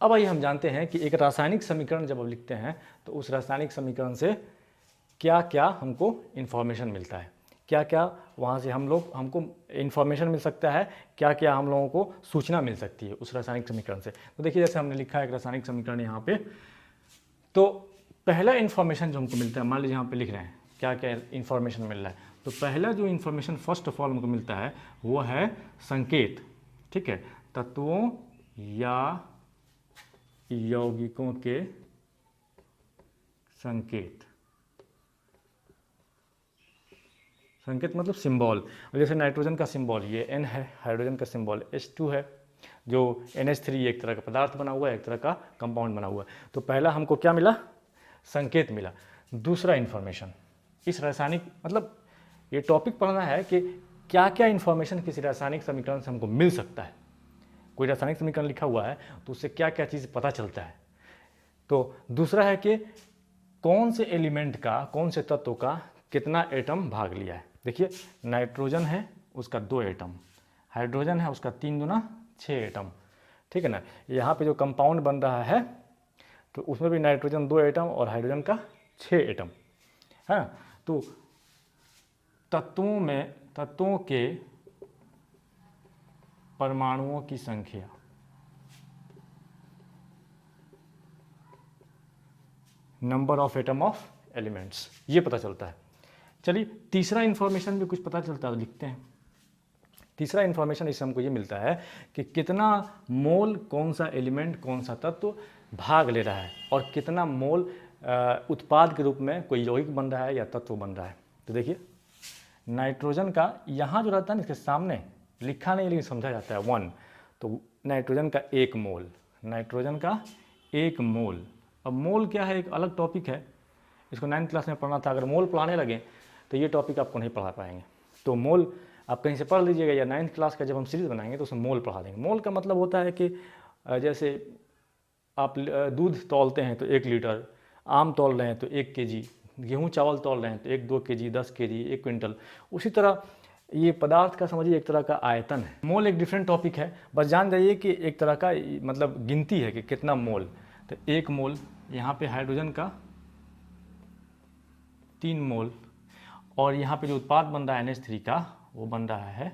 अब आइए हम जानते हैं कि एक रासायनिक समीकरण जब हम लिखते हैं तो उस रासायनिक समीकरण से क्या क्या हमको इन्फॉर्मेशन मिलता है, क्या क्या वहाँ से हमको इन्फॉर्मेशन मिल सकता है, क्या क्या हम लोगों को सूचना मिल सकती है उस रासायनिक समीकरण से। तो देखिए जैसे हमने लिखा है एक रासायनिक समीकरण यहाँ पे, तो पहला इन्फॉर्मेशन जो हमको मिलता है, मान लीजिए यहाँ पे लिख रहे हैं क्या क्या इन्फॉर्मेशन मिल रहा है, तो पहला जो इन्फॉर्मेशन फर्स्ट ऑफ ऑल हमको मिलता है वो है संकेत, ठीक है, तत्वों या यौगिकों के संकेत। संकेत मतलब सिंबल, जैसे नाइट्रोजन का सिंबल ये N है, हाइड्रोजन का सिंबल H2 है, जो NH3 एक तरह का पदार्थ बना हुआ है, एक तरह का कंपाउंड बना हुआ है। तो पहला हमको क्या मिला, संकेत मिला। दूसरा इन्फॉर्मेशन, इस रासायनिक मतलब ये टॉपिक पढ़ना है कि क्या क्या इन्फॉर्मेशन किसी रासायनिक समीकरण से हमको मिल सकता है। कोई रासायनिक समीकरण लिखा हुआ है तो उससे क्या क्या चीज़ पता चलता है। तो दूसरा है कि कौन से एलिमेंट का, कौन से तत्व का कितना एटम भाग लिया है। देखिए नाइट्रोजन है उसका 2 एटम, हाइड्रोजन है उसका 3 दूना 6 एटम, ठीक है ना। यहाँ पे जो कंपाउंड बन रहा है तो उसमें भी नाइट्रोजन 2 एटम और हाइड्रोजन का 6 एटम है। तो तत्वों के परमाणुओं की संख्या, number of atom of elements, ये पता चलता है। चलिए तीसरा इन्फॉर्मेशन भी कुछ पता चलता है, लिखते हैं। तीसरा इन्फॉर्मेशन इससे हमको ये मिलता है कि कितना मोल कौन सा एलिमेंट, कौन सा तत्व भाग ले रहा है और कितना मोल उत्पाद के रूप में कोई यौगिक बन रहा है या तत्व बन रहा है। तो देखिए नाइट्रोजन का यहाँ जो रहता है ना, इसके सामने लिखा नहीं लेकिन समझा जाता है 1, तो नाइट्रोजन का 1 मोल, नाइट्रोजन का 1 मोल। अब मोल क्या है एक अलग टॉपिक है, इसको 9th क्लास में पढ़ना था। अगर मोल पढ़ाने लगे तो ये टॉपिक आपको नहीं पढ़ा पाएंगे। तो मोल आप कहीं से पढ़ लीजिएगा या 9th क्लास का जब हम सीरीज बनाएंगे तो उसमें मोल पढ़ा देंगे। मोल का मतलब होता है कि जैसे आप दूध तौलते हैं तो 1 लीटर, आम तौल रहे हैं तो 1 kg, गेहूँ चावल तौल रहे हैं तो 1-2 kg, 10 kg, 1 क्विंटल। उसी तरह ये पदार्थ का समझिए एक तरह का आयतन है। मोल एक डिफरेंट टॉपिक है, बस जान जाइए कि एक तरह का मतलब गिनती है कि कितना मोल। तो 1 मोल, यहाँ पे हाइड्रोजन का 3 मोल, और यहाँ पे जो उत्पाद बन रहा है NH3 का वो बन रहा है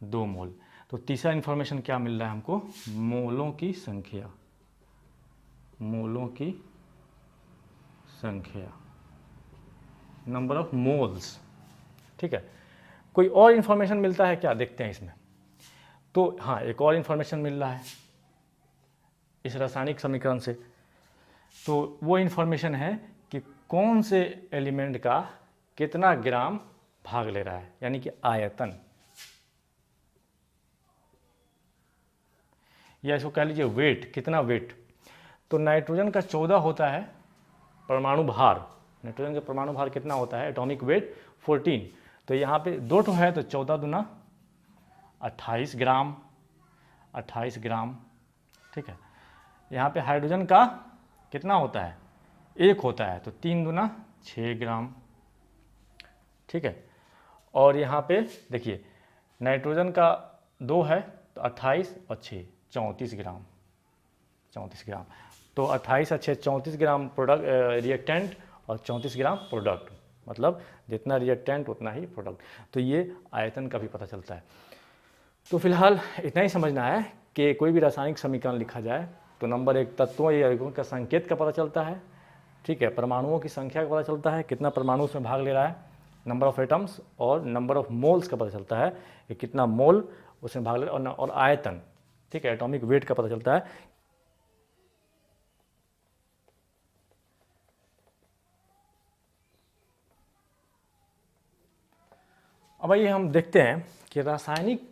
2 मोल। तो तीसरा इन्फॉर्मेशन क्या मिल रहा है हमको, मोलों की संख्या, मोलों की संख्या, नंबर ऑफ मोल्स, ठीक है। कोई और इन्फॉर्मेशन मिलता है क्या, देखते हैं इसमें। तो हाँ एक और इन्फॉर्मेशन मिल रहा है इस रासायनिक समीकरण से, तो वो इन्फॉर्मेशन है कि कौन से एलिमेंट का कितना ग्राम भाग ले रहा है, यानी कि आयतन, या इसको कह लीजिए वेट, कितना वेट। तो नाइट्रोजन का 14 होता है परमाणु भार, नाइट्रोजन का परमाणु भार कितना होता है, एटॉमिक वेट 14। तो यहाँ पे 2 ठो है तो 14 दूना 28 ग्राम, 28 ग्राम, ठीक है। यहाँ पे हाइड्रोजन का कितना होता है, 1 होता है तो 3 दूना 6 ग्राम, ठीक है। और यहाँ पे देखिए नाइट्रोजन का 2 है तो 28 और 6 34 ग्राम, 34 ग्राम। तो 28 और 6 34 ग्राम प्रोडक्ट रिएक्टेंट और 34 ग्राम प्रोडक्ट, मतलब जितना रिएक्टेंट उतना ही प्रोडक्ट। तो ये आयतन का भी पता चलता है। तो फिलहाल इतना ही समझना है कि कोई भी रासायनिक समीकरण लिखा जाए तो नंबर 1 तत्वों या यौगिकों का संकेत का पता चलता है, ठीक है, परमाणुओं की संख्या का पता चलता है, कितना परमाणु उसमें भाग ले रहा है, नंबर ऑफ एटम्स, और नंबर ऑफ मोल्स का पता चलता है कि कितना मोल उसमें भाग ले रहा है, और आयतन, ठीक है, एटॉमिक वेट का पता चलता है। अब आइए हम देखते हैं कि रासायनिक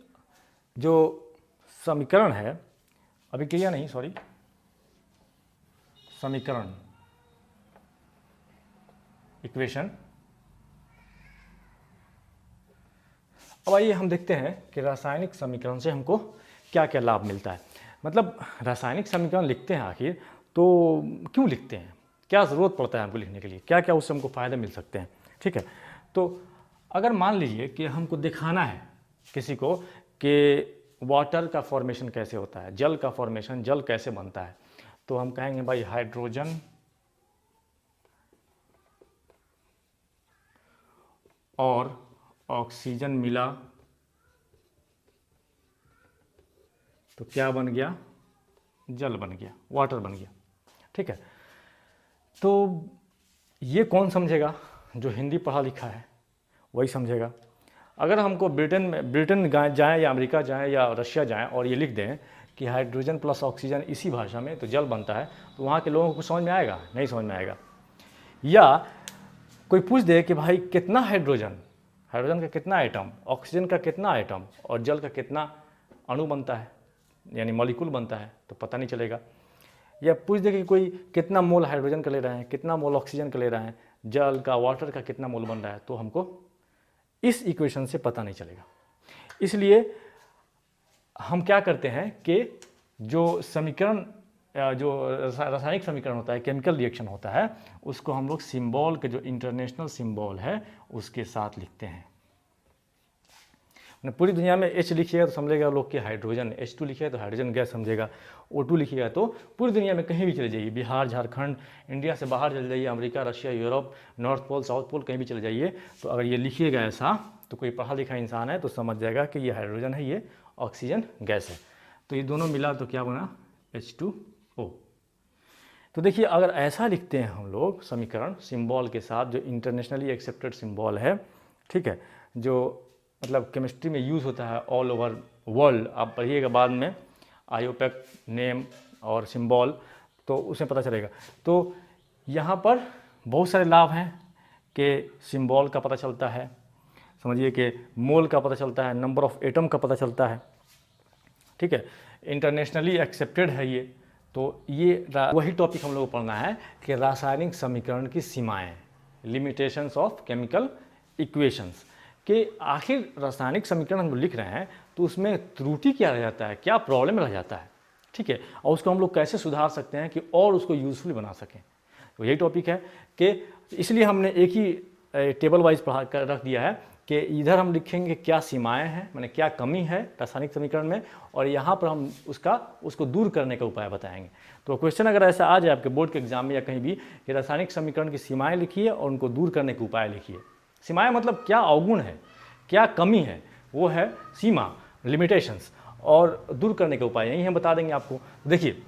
जो समीकरण है, अभिक्रिया नहीं सॉरी, समीकरण, इक्वेशन। अब आइए हम देखते हैं कि रासायनिक समीकरण से हमको क्या क्या लाभ मिलता है। मतलब रासायनिक समीकरण लिखते हैं आखिर तो क्यों लिखते हैं, क्या ज़रूरत पड़ता है हमको लिखने के लिए, क्या क्या उससे हमको फ़ायदे मिल सकते हैं, ठीक है। तो अगर मान लीजिए कि हमको दिखाना है किसी को कि वाटर का फॉर्मेशन कैसे होता है, जल का फॉर्मेशन, जल कैसे बनता है, तो हम कहेंगे भाई हाइड्रोजन और ऑक्सीजन मिला तो क्या बन गया, जल बन गया, वाटर बन गया। ठीक है, तो ये कौन समझेगा, जो हिंदी पढ़ा लिखा है वही समझेगा। अगर हमको ब्रिटेन जाएँ या अमेरिका जाएँ या रशिया जाएँ और ये लिख दें कि हाइड्रोजन प्लस ऑक्सीजन इसी भाषा में तो जल बनता है, तो वहाँ के लोगों को समझ में आएगा, नहीं समझ में आएगा। या कोई पूछ दे कि भाई कितना हाइड्रोजन का कितना एटम, ऑक्सीजन का कितना एटम और जल का कितना अणु बनता है, यानी मॉलिक्यूल बनता है, तो पता नहीं चलेगा। या पूछ दे कि कोई कितना मोल हाइड्रोजन का ले रहे हैं, कितना मोल ऑक्सीजन का ले रहे हैं, जल का, वाटर का कितना मोल बन रहा है, तो हमको इस इक्वेशन से पता नहीं चलेगा। इसलिए हम क्या करते हैं कि जो समीकरण, जो रासायनिक समीकरण होता है, केमिकल रिएक्शन होता है, उसको हम लोग सिंबल के, जो इंटरनेशनल सिंबल है उसके साथ लिखते हैं। पूरी दुनिया में H लिखिएगा तो समझेगा लोग कि हाइड्रोजन, H2 लिखिएगा तो हाइड्रोजन गैस समझेगा, O2 लिखिएगा तो पूरी दुनिया में कहीं भी चले जाइए, बिहार, झारखंड, इंडिया से बाहर चले जाइए, America, Russia, Europe, north pole, south pole, कहीं भी चले जाइए, तो अगर ये लिखिएगा ऐसा तो कोई पढ़ा लिखा इंसान है तो समझ जाएगा कि ये हाइड्रोजन है, ये ऑक्सीजन गैस है। तो ये दोनों मिला तो क्या बना, H2O। तो देखिए, अगर ऐसा लिखते हैं हम लोग समीकरण सिंबल के साथ, जो इंटरनेशनली एक्सेप्टेड सिंबल है, ठीक है, जो मतलब केमिस्ट्री में यूज़ होता है ऑल ओवर वर्ल्ड, आप पढ़िएगा बाद में आईयूपैक नेम और सिंबल, तो उसमें पता चलेगा। तो यहाँ पर बहुत सारे लाभ हैं कि सिंबल का पता चलता है, समझिए कि मोल का पता चलता है, नंबर ऑफ एटम का पता चलता है, ठीक है, इंटरनेशनली एक्सेप्टेड है ये। तो ये वही टॉपिक हम लोग को पढ़ना है कि रासायनिक समीकरण की सीमाएं, लिमिटेशंस ऑफ केमिकल इक्वेशंस, कि आखिर रासायनिक समीकरण हम लोग लिख रहे हैं तो उसमें त्रुटि क्या रह जाता है, क्या प्रॉब्लम रह जाता है, ठीक है, और उसको हम लोग कैसे सुधार सकते हैं कि और उसको यूजफुल बना सकें। तो यही टॉपिक है कि इसलिए हमने एक ही टेबल वाइज पढ़ा कर रख दिया है कि इधर हम लिखेंगे क्या सीमाएं हैं, माने क्या कमी है रासायनिक समीकरण में, और यहाँ पर हम उसको दूर करने का उपाय बताएंगे। तो क्वेश्चन अगर ऐसा आ जाए आपके बोर्ड के एग्जाम में या कहीं भी कि रासायनिक समीकरण की सीमाएं लिखिए और उनको दूर करने के उपाय लिखिए। सीमाएं मतलब क्या अवगुण है, क्या कमी है, वो है सीमा, लिमिटेशंस, और दूर करने के उपाय यही हम बता देंगे आपको। देखिए,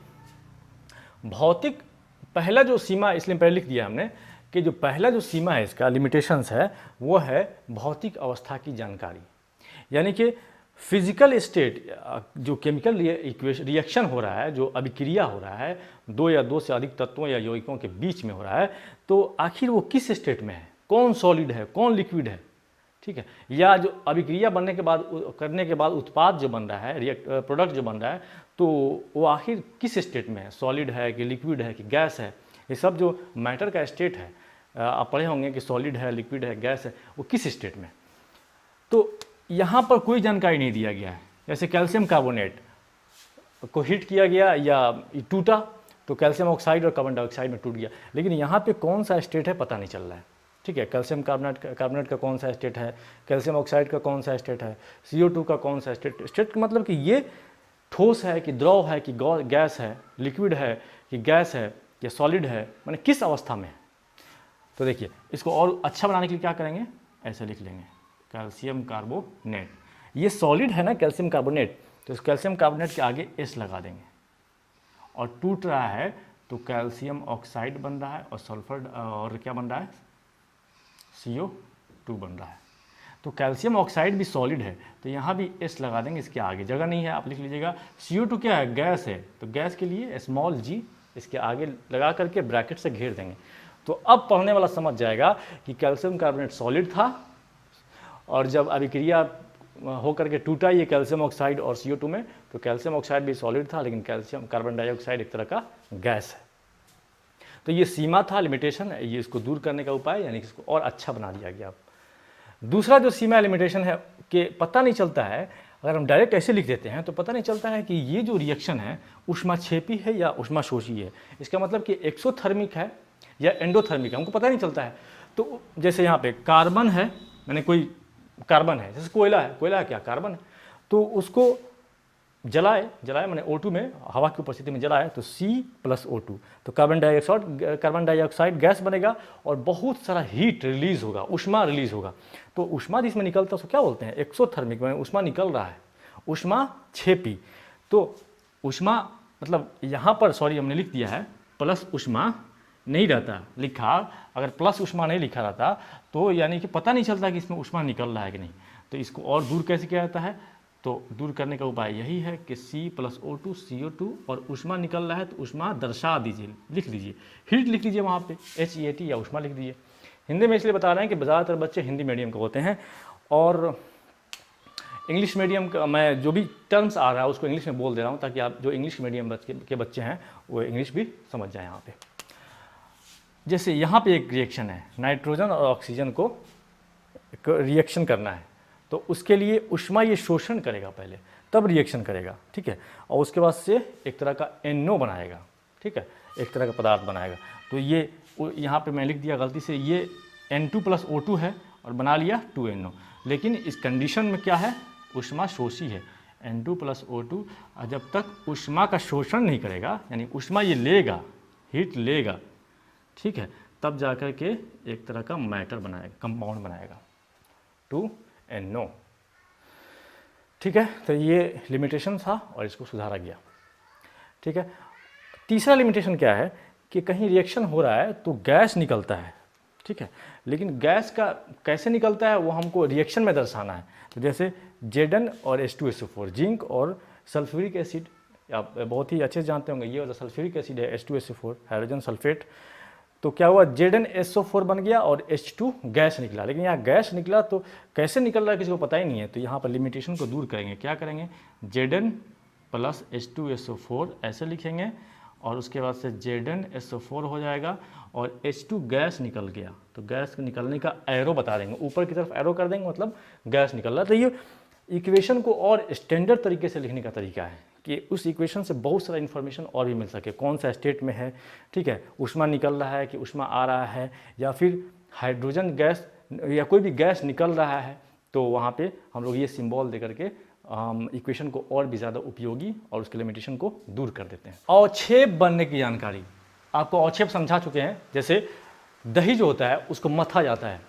भौतिक पहला जो सीमा, इसलिए पहले लिख दिया हमने कि जो पहला जो सीमा है इसका, लिमिटेशंस है, वो है भौतिक अवस्था की जानकारी। यानी कि फिजिकल स्टेट, जो केमिकल रिएक्शन हो रहा है, जो अभिक्रिया हो रहा है दो या दो से अधिक तत्वों या यौगिकों के बीच में हो रहा है, तो आखिर वो किस स्टेट में है, कौन सॉलिड है, कौन लिक्विड है, ठीक है, या जो अभिक्रिया करने के बाद उत्पाद जो बन रहा है, प्रोडक्ट जो बन रहा है, तो वो आखिर किस स्टेट में है, सॉलिड है कि लिक्विड है कि गैस है। ये सब जो मैटर का स्टेट है, आप पढ़े होंगे कि सॉलिड है, लिक्विड है, गैस है, वो किस स्टेट में। तो यहाँ पर कोई जानकारी नहीं दिया गया है। जैसे कैल्शियम कार्बोनेट को हीट किया गया या टूटा तो कैल्शियम ऑक्साइड और कार्बन डाइऑक्साइड में टूट गया, लेकिन यहाँ पे कौन सा स्टेट है पता नहीं चल रहा है, ठीक है, कैल्शियम कार्बोनेट का कौन सा स्टेट है, कैल्शियम ऑक्साइड का कौन सा स्टेट है, CO2 का कौन सा स्टेट का मतलब कि ये ठोस है कि द्रव है कि गैस है, लिक्विड है कि गैस है या सॉलिड है, माने किस अवस्था में है। तो देखिए, इसको और अच्छा बनाने के लिए क्या करेंगे, ऐसे लिख लेंगे कैल्शियम कार्बोनेट, ये सॉलिड है ना कैल्शियम कार्बोनेट, तो इस कैल्शियम कार्बोनेट के आगे S लगा देंगे, और टूट रहा है तो कैल्शियम ऑक्साइड बन रहा है और सल्फर, और क्या बन रहा है, CO2 बन रहा है। तो कैल्शियम ऑक्साइड भी सॉलिड है, तो यहाँ भी S लगा देंगे, इसके आगे जगह नहीं है, आप लिख लीजिएगा। CO2 क्या है, गैस है, तो गैस के लिए स्मॉल g इसके आगे लगा करके ब्रैकेट से घेर देंगे। तो अब पढ़ने वाला समझ जाएगा कि कैल्शियम कार्बोनेट सॉलिड था, और जब अभिक्रिया होकर के टूटा ये कैल्शियम ऑक्साइड और CO2 में, तो कैल्शियम ऑक्साइड भी सॉलिड था, लेकिन कैल्शियम कार्बन डाइऑक्साइड एक तरह का गैस है। तो ये सीमा था, लिमिटेशन, ये इसको दूर करने का उपाय, यानी इसको और अच्छा बना दिया गया। दूसरा जो सीमा लिमिटेशन है कि पता नहीं चलता है, अगर हम डायरेक्ट ऐसे लिख देते हैं तो पता नहीं चलता है कि ये जो रिएक्शन है ऊष्माक्षेपी है या ऊष्माशोषी है। इसका मतलब कि एक्सोथर्मिक है या एंडोथर्मिक है, हमको पता नहीं चलता है। तो जैसे यहाँ पे कार्बन है, मैंने कोई कार्बन है, जैसे कोयला है, कोयला है क्या, कार्बन है, तो उसको जलाए मैंने O2 में हवा की उपस्थिति में जलाए तो C + O2, तो कार्बन डाइऑक्साइड गैस बनेगा और बहुत सारा हीट रिलीज होगा, ऊष्मा रिलीज होगा। तो ऊष्मा जिसमें निकलता है उसको क्या बोलते हैं? एक्सोथर्मिक, में ऊष्मा निकल रहा है, ऊष्मा क्षेपी। तो ऊष्मा मतलब यहाँ पर सॉरी हमने लिख दिया है प्लस ऊष्मा नहीं रहता लिखा, अगर प्लस ऊष्मा नहीं लिखा रहता तो यानी कि पता नहीं चलता कि इसमें ऊष्मा निकल रहा है कि नहीं। तो इसको और दूर कैसे किया जाता है? तो दूर करने का उपाय यही है कि C + O2 CO2 और ऊष्मा निकल रहा है तो ऊष्मा दर्शा दीजिए, लिख लीजिए, हीट लिख लीजिए वहाँ पे HEAT या ऊष्मा लिख दीजिए। हिंदी में इसलिए बता रहे हैं कि ज़्यादातर बच्चे हिंदी मीडियम के होते हैं और इंग्लिश मीडियम का मैं जो भी टर्म्स आ रहा है उसको इंग्लिश में बोल दे रहा हूँ ताकि आप जो इंग्लिश मीडियम के बच्चे हैं वो इंग्लिश भी समझ जाएँ। यहाँ पे जैसे यहाँ पे एक रिएक्शन है, नाइट्रोजन और ऑक्सीजन को एक रिएक्शन करना है तो उसके लिए ऊष्मा ये शोषण करेगा पहले, तब रिएक्शन करेगा, ठीक है, और उसके बाद से एक तरह का NO बनाएगा, ठीक है, एक तरह का पदार्थ बनाएगा। तो ये यहाँ पे मैं लिख दिया गलती से, ये N2 + O2 है और बना लिया 2NO, लेकिन इस कंडीशन में क्या है? ऊष्मा शोषी है, N2 + O2। जब तक ऊष्मा का शोषण नहीं करेगा यानी ऊष्मा ये लेगा, हीट लेगा, ठीक है, तब जाकर के एक तरह का मैटर बनाएगा, कंपाउंड बनाएगा 2NO, ठीक है। तो ये लिमिटेशन था और इसको सुधारा गया, ठीक है। तीसरा लिमिटेशन क्या है कि कहीं रिएक्शन हो रहा है तो गैस निकलता है, ठीक है, लेकिन गैस का कैसे निकलता है वो हमको रिएक्शन में दर्शाना है। तो जैसे Zn और H2SO4, जिंक और सल्फ्यूरिक एसिड, आप बहुत ही अच्छे से जानते होंगे, ये वाला सल्फ्यूरिक एसिड है H2SO4 हाइड्रोजन सल्फेट। तो क्या हुआ? ZnSO4 बन गया और H2 गैस निकला, लेकिन यहाँ गैस निकला तो कैसे निकल रहा है किसी को पता ही नहीं है। तो यहाँ पर लिमिटेशन को दूर करेंगे, क्या करेंगे? Zn + H2SO4 ऐसे लिखेंगे और उसके बाद से ZnSO4 हो जाएगा और H2 गैस निकल गया तो गैस निकलने का एरो बता देंगे, ऊपर की तरफ एरो कर देंगे, मतलब गैस निकल रहा है। तो ये इक्वेशन को और स्टैंडर्ड तरीके से लिखने का तरीका है कि उस इक्वेशन से बहुत सारा इन्फॉर्मेशन और भी मिल सके, कौन सा स्टेट में है, ठीक है, ऊष्मा निकल रहा है कि ऊष्मा आ रहा है, या फिर हाइड्रोजन गैस या कोई भी गैस निकल रहा है। तो वहाँ पे हम लोग ये सिंबल दे करके इक्वेशन को और भी ज़्यादा उपयोगी और उसके लिमिटेशन को दूर कर देते हैं। अवक्षेप बनने की जानकारी, आपको अवक्षेप समझा चुके हैं। जैसे दही जो होता है उसको मथा जाता है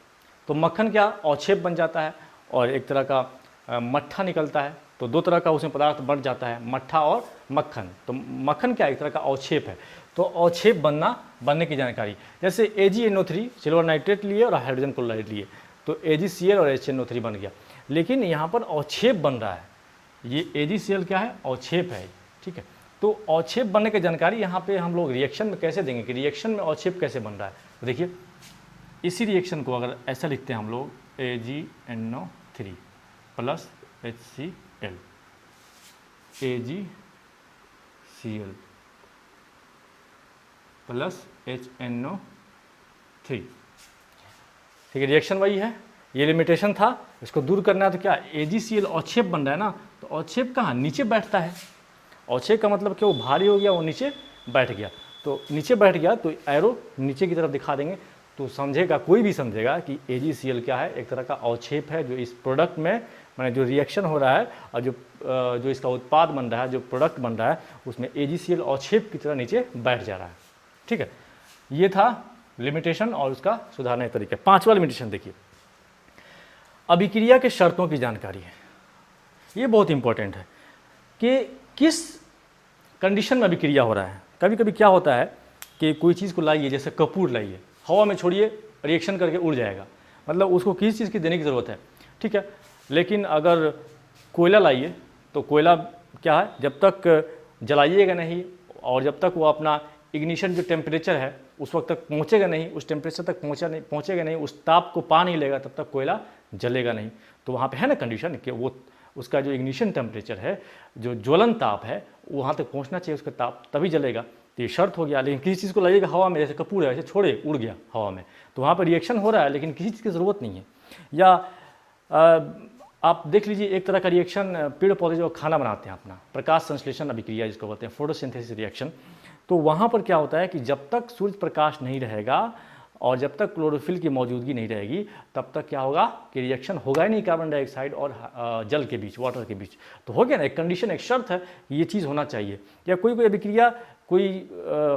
तो मक्खन क्या अवक्षेप बन जाता है और एक तरह का मट्ठा निकलता है, तो दो तरह का उसमें पदार्थ बन जाता है, मट्ठा और मक्खन। तो मक्खन क्या एक तरह का अवक्षेप है। तो अवक्षेप बनने की जानकारी, जैसे AgNO3 सिल्वर नाइट्रेट लिए और हाइड्रोजन क्लोराइड लिए तो AgCl और HNO3 बन गया, लेकिन यहाँ पर अवक्षेप बन रहा है। ये AgCl क्या है? अवक्षेप है, ठीक है। तो अवक्षेप बनने की जानकारी यहाँ पे हम लोग रिएक्शन में कैसे देंगे कि रिएक्शन में अवक्षेप कैसे बन रहा है। तो देखिए इसी रिएक्शन को अगर ऐसा लिखते हैं हम लोग AgNO3 + HCl AgCl + HNO3, ठीक है, रिएक्शन वही है, ये लिमिटेशन था, इसको दूर करना है। तो क्या AgCl अवक्षेप बन रहा है ना, तो अवक्षेप कहाँ? नीचे बैठता है। अवक्षेप का मतलब क्या? वो भारी हो गया, वो नीचे बैठ गया। तो नीचे बैठ गया तो एरो नीचे की तरफ दिखा देंगे तो समझेगा, कोई भी समझेगा कि AgCl क्या है? एक तरह का अवक्षेप है जो इस प्रोडक्ट में, माने जो रिएक्शन हो रहा है और जो इसका उत्पाद बन रहा है, जो प्रोडक्ट बन रहा है, उसमें AgCl अवक्षेप की तरह नीचे बैठ जा रहा है, ठीक है। ये था लिमिटेशन और उसका सुधारने का तरीका। पांचवा लिमिटेशन देखिए, अभिक्रिया के शर्तों की जानकारी है। ये बहुत इंपॉर्टेंट है कि किस कंडीशन में अभिक्रिया हो रहा है। कभी कभी क्या होता है कि कोई चीज़ को लाइए, जैसे कपूर लाइए, हवा में छोड़िए, रिएक्शन करके उड़ जाएगा, मतलब उसको किस चीज़ की देने की ज़रूरत है, ठीक है। लेकिन अगर कोयला लाइए तो कोयला क्या है, जब तक जलाइएगा नहीं और जब तक वो अपना इग्निशन जो टेम्परेचर है उस वक्त तक पहुँचेगा नहीं, उस टेम्परेचर तक पहुँचेगा नहीं, उस ताप को पा नहीं लेगा, तब तक कोयला जलेगा नहीं। तो वहाँ पे है ना कंडीशन कि वो उसका जो इग्निशन टेम्परेचर है, जो ज्वलन ताप है, वहाँ तक पहुँचना चाहिए उसका ताप, तभी जलेगा। तो ये शर्त हो गया। लेकिन किसी चीज़ को लगेगा हवा में, जैसे कपूर है, ऐसे छोड़े उड़ गया हवा में, तो वहाँ पर रिएक्शन हो रहा है लेकिन किसी चीज़ की ज़रूरत नहीं है। या आप देख लीजिए एक तरह का रिएक्शन, पेड़ पौधे जो खाना बनाते हैं अपना, प्रकाश संश्लेषण अभिक्रिया जिसको बोलते हैं, फोटोसिंथेसिस रिएक्शन। तो वहाँ पर क्या होता है कि जब तक सूर्य प्रकाश नहीं रहेगा और जब तक क्लोरोफिल की मौजूदगी नहीं रहेगी तब तक क्या होगा कि रिएक्शन होगा ही नहीं कार्बन डाइऑक्साइड और जल के बीच, वाटर के बीच। तो हो गया ना, एक कंडीशन, एक शर्त है, ये चीज़ होना चाहिए। या कोई अभिक्रिया कोई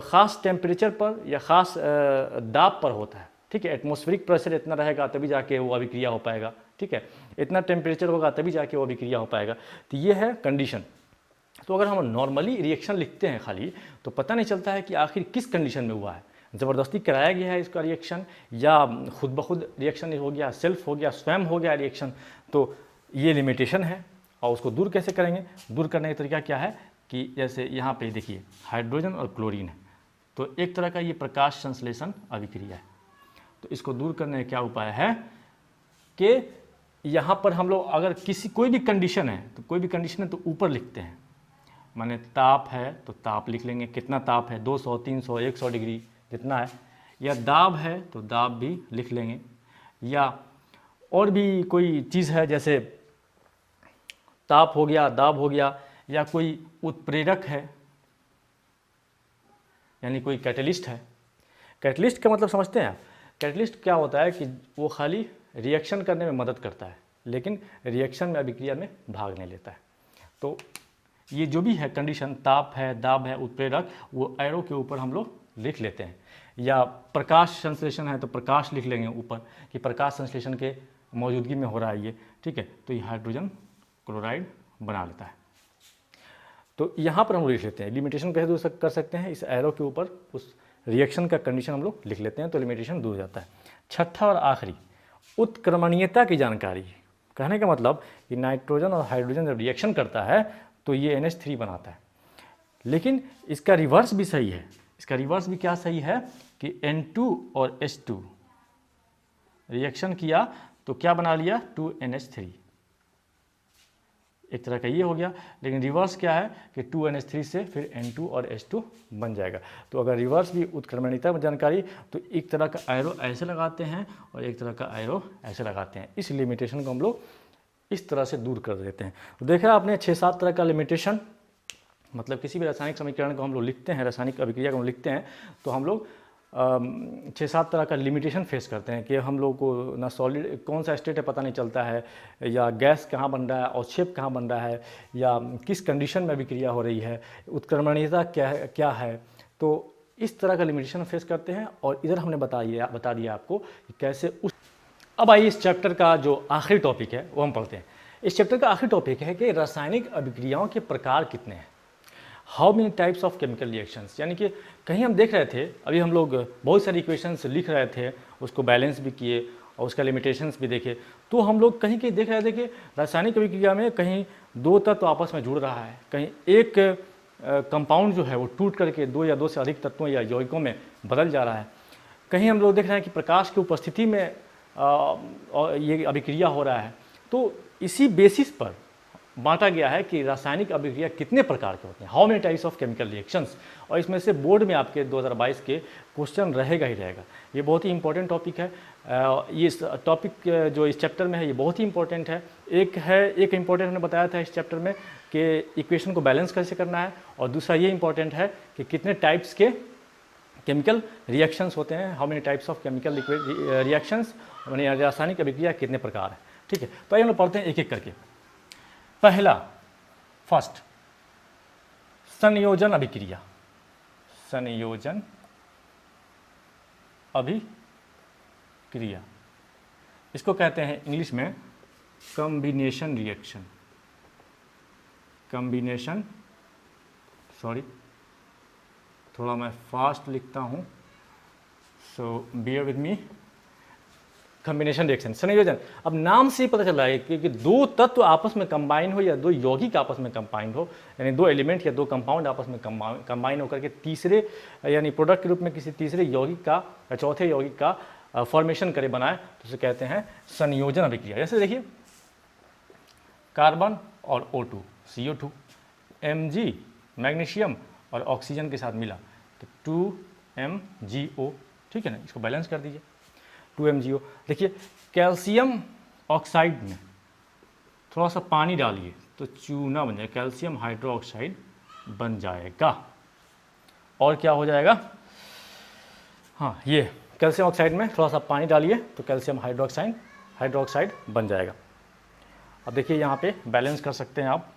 ख़ास टेम्परेचर पर या ख़ास दाब पर होता है, ठीक है, एटमॉस्फेरिक प्रेशर इतना रहेगा तभी जाके वो अभिक्रिया हो पाएगा, ठीक है, इतना टेम्परेचर होगा तभी जाके वो अभिक्रिया हो पाएगा। तो ये है कंडीशन। तो अगर हम नॉर्मली रिएक्शन लिखते हैं खाली तो पता नहीं चलता है कि आखिर किस कंडीशन में हुआ है, ज़बरदस्ती कराया गया है इसका रिएक्शन या खुद ब खुद रिएक्शन हो गया, सेल्फ हो गया, स्वयं हो गया रिएक्शन। तो ये लिमिटेशन है। और उसको दूर कैसे करेंगे? दूर करने का तरीका क्या है कि जैसे यहाँ पे देखिए हाइड्रोजन और क्लोरीन है, तो एक तरह का ये प्रकाश संश्लेषण अभिक्रिया है। तो इसको दूर करने का क्या उपाय है कि यहाँ पर हम लोग अगर कोई भी कंडीशन है तो कोई भी कंडीशन है तो ऊपर लिखते हैं, माने ताप है तो ताप लिख लेंगे, कितना ताप है 200, 300, 100 डिग्री जितना है, या दाब है तो दाब भी लिख लेंगे, या और भी कोई चीज़ है जैसे ताप हो गया, दाब हो गया, या कोई उत्प्रेरक है यानी कोई कैटलिस्ट है। कैटलिस्ट का मतलब समझते हैं आप? कैटलिस्ट क्या होता है कि वो खाली रिएक्शन करने में मदद करता है लेकिन रिएक्शन में अभिक्रिया में भाग नहीं लेता है। तो ये जो भी है कंडीशन, ताप है, दाब है, उत्प्रेरक, वो एरो के ऊपर हम लोग लिख लेते हैं। या प्रकाश संश्लेषण है तो प्रकाश लिख लेंगे ऊपर कि प्रकाश संश्लेषण के मौजूदगी में हो रहा है ये, ठीक है। तो ये हाइड्रोजन क्लोराइड बना लेता है। तो यहाँ पर हम लोग लिख लेते हैं, लिमिटेशन कैसे कर सकते हैं, इस एरो के ऊपर उस रिएक्शन का कंडीशन हम लोग लिख लेते हैं तो लिमिटेशन दूर हो जाता है। छठा और आखिरी, उत्क्रमणीयता की जानकारी। कहने का मतलब कि नाइट्रोजन और हाइड्रोजन जब रिएक्शन करता है तो ये NH3 बनाता है, लेकिन इसका रिवर्स भी सही है। इसका रिवर्स भी क्या सही है कि N2 और H2 रिएक्शन किया तो क्या बना लिया 2NH3, एक तरह का ये हो गया। लेकिन रिवर्स क्या है कि 2NH3 से फिर N2 और H2 बन जाएगा। तो अगर रिवर्स भी उत्क्रमणीयता में जानकारी तो एक तरह का एरो ऐसे लगाते हैं और एक तरह का एरो ऐसे लगाते हैं। इस लिमिटेशन को हम लोग इस तरह से दूर कर देते हैं। तो देखा आपने 6-7 तरह का लिमिटेशन, मतलब किसी भी रासायनिक समीकरण को हम लोग लिखते हैं, रासायनिक अभिक्रिया को हम लिखते हैं तो हम लोग 6-7 तरह का लिमिटेशन फेस करते हैं कि हम लोग को ना सॉलिड कौन सा स्टेट है पता नहीं चलता है, या गैस कहाँ बन रहा है, अवक्षेप कहाँ बन रहा है, या किस कंडीशन में अभिक्रिया हो रही है, उत्क्रमणीयता क्या है। तो इस तरह का लिमिटेशन फेस करते हैं। और इधर हमने बता दिया आपको कि कैसे उस। अब आइए इस चैप्टर का जो आखिरी टॉपिक है वो हम पढ़ते हैं। इस चैप्टर का आखिरी टॉपिक है कि रासायनिक अभिक्रियाओं के प्रकार कितने हैं, how many types of chemical reactions. यानी कि कहीं हम देख रहे थे, अभी हम लोग बहुत सारी इक्वेशंस लिख रहे थे, उसको बैलेंस भी किए और उसका लिमिटेशंस भी देखे, तो हम लोग कहीं कहीं देख रहे थे कि रासायनिक अभिक्रिया में कहीं दो तत्व आपस में जुड़ रहा है, कहीं एक कंपाउंड जो है वो टूट करके 2 या 2 से अधिक तत्वों या यौगिकों में बदल जा रहा है। कहीं हम लोग देख रहे हैं कि प्रकाश की उपस्थिति में ये अभिक्रिया हो रहा है। तो इसी बेसिस पर बांटा गया है कि रासायनिक अभिक्रिया कितने प्रकार के होते हैं, how many types of chemical reactions. और इसमें से बोर्ड में आपके 2022 के क्वेश्चन रहेगा ही रहेगा। ये बहुत ही इंपॉर्टेंट टॉपिक है। ये टॉपिक जो इस चैप्टर में है ये बहुत ही इंपॉर्टेंट है। एक इंपॉर्टेंट हमने बताया था इस चैप्टर में कि इक्वेशन को बैलेंस कैसे करना है, और दूसरा ये इंपॉर्टेंट है कि कितने टाइप्स के केमिकल रिएक्शंस होते हैं, how many types of chemical reactions, यानी रासायनिक अभिक्रिया कितने प्रकार है। ठीक है, तो आइए हम लोग पढ़ते हैं एक एक करके। पहला, फर्स्ट, संयोजन अभिक्रिया। संयोजन अभिक्रिया, इसको कहते हैं इंग्लिश में कॉम्बिनेशन रिएक्शन। कॉम्बिनेशन, सॉरी थोड़ा मैं फास्ट लिखता हूँ, so bear with me. Combination reaction, संयोजन। अब नाम से ही पता चल रहा है कि दो तत्व आपस में कंबाइन हो या दो यौगिक आपस में कंबाइन हो, यानी दो एलिमेंट या दो कंपाउंड आपस में कंबाइन होकर के तीसरे यानी प्रोडक्ट के रूप में किसी तीसरे यौगिक का या चौथे यौगिक का फॉर्मेशन करे, बनाए, तो उसे कहते हैं संयोजन अभिक्रिया। जैसे देखिए कार्बन और O2 CO2, Mg मैग्नीशियम और ऑक्सीजन के साथ मिला तो 2MgO, ठीक है ना, इसको बैलेंस कर दीजिए 2MgO। देखिए कैल्शियम ऑक्साइड में थोड़ा सा पानी डालिए तो चूना बन जाएगा, कैल्शियम हाइड्रोक्साइड बन जाएगा। और क्या हो जाएगा, हाँ ये कैल्शियम ऑक्साइड में थोड़ा सा पानी डालिए तो कैल्शियम हाइड्रोक्साइड बन जाएगा। अब देखिए यहाँ पे बैलेंस कर सकते हैं आप,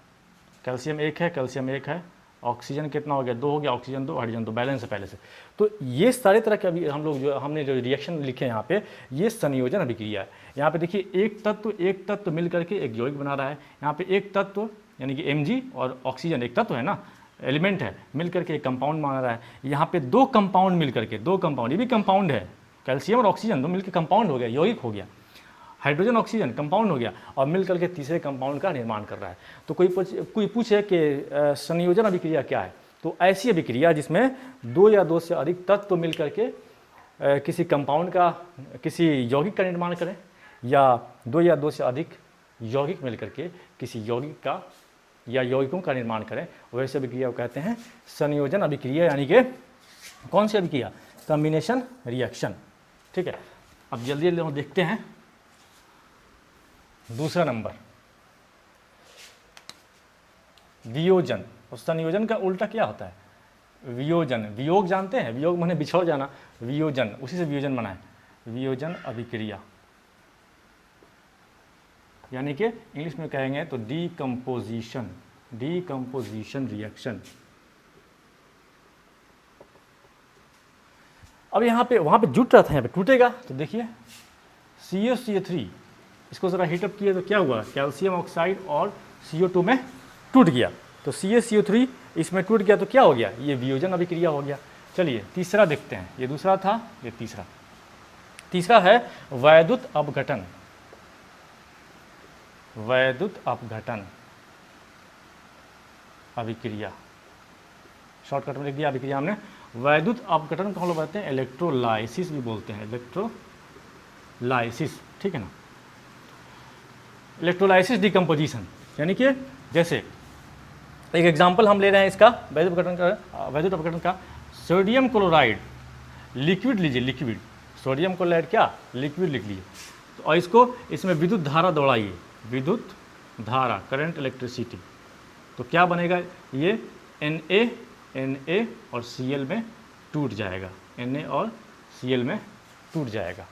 कैल्शियम 1 है, कैल्शियम 1 है, ऑक्सीजन कितना हो गया, 2 हो गया, ऑक्सीजन 2, हाइड्रोजन 2, बैलेंस है पहले से। तो ये सारे तरह के अभी हम लोग हमने जो रिएक्शन लिखे हैं यहाँ पे, ये संयोजन अभिक्रिया है। यहाँ पे देखिए एक तत्व मिल करके एक यौगिक बना रहा है। यहाँ पे एक तत्व यानी कि Mg और ऑक्सीजन एक तत्व है ना, एलिमेंट है, मिल करके एक कंपाउंड बना रहा है। यहाँ पे 2 कंपाउंड मिल करके, 2 कंपाउंड, ये भी कंपाउंड है, कैल्शियम और ऑक्सीजन 2 मिलकर कंपाउंड हो गया, यौगिक हो गया। हाइड्रोजन ऑक्सीजन कंपाउंड हो गया और मिलकर के तीसरे कंपाउंड का निर्माण कर रहा है। तो कोई पूछे कि संयोजन अभिक्रिया क्या है, तो ऐसी अभिक्रिया जिसमें 2 या 2 से अधिक तत्व मिल करके किसी कंपाउंड का, किसी यौगिक का निर्माण करें, या 2 या 2 से अधिक यौगिक मिल करके किसी यौगिक का या यौगिकों का निर्माण करें, वैसे अभिक्रिया को कहते हैं संयोजन अभिक्रिया, यानी कि कौन सी अभिक्रिया, कॉम्बिनेशन रिएक्शन। ठीक है, अब जल्दी जल्दी हम देखते हैं दूसरा नंबर, वियोजन। और संयोजन का उल्टा क्या होता है, वियोजन। वियोग जानते हैं, वियोग माने बिछड़ जाना, वियोजन, उसी से वियोजन बना है, वियोजन अभिक्रिया, यानी कि इंग्लिश में कहेंगे तो डीकम्पोजिशन रिएक्शन। अब यहाँ पे, वहाँ पे जुट रहा था, यहाँ पे टूटेगा, तो देखिए CaCO3, इसको ज़रा हीटअप किए तो क्या हुआ, कैल्शियम ऑक्साइड और CO2 में टूट गया। तो CaCO3 इसमें टूट गया तो क्या हो गया, ये वियोजन अभिक्रिया हो गया। चलिए तीसरा देखते हैं, ये दूसरा था, ये तीसरा है वैद्युत अपघटन। वैद्युत अपघटन अभिक्रिया, शॉर्टकट में लिख दिया अभिक्रिया हमने। वैद्युत अपघटन को हम लोग बोलते हैं इलेक्ट्रोलाइसिस भी बोलते हैं, इलेक्ट्रोलाइसिस, ठीक है ना। इलेक्ट्रोलाइसिस डिकम्पोजिशन, यानी कि जैसे एक एग्जांपल हम ले रहे हैं इसका वैद्युत अपघटन का, सोडियम क्लोराइड लिक्विड लीजिए, लिक्विड सोडियम क्लोराइड क्या, लिक्विड लिख लीजिए, तो और इसमें विद्युत धारा दौड़ाइए, विद्युत धारा, करंट, इलेक्ट्रिसिटी, तो क्या बनेगा, ये Na और Cl में टूट जाएगा, Na और Cl में टूट जाएगा,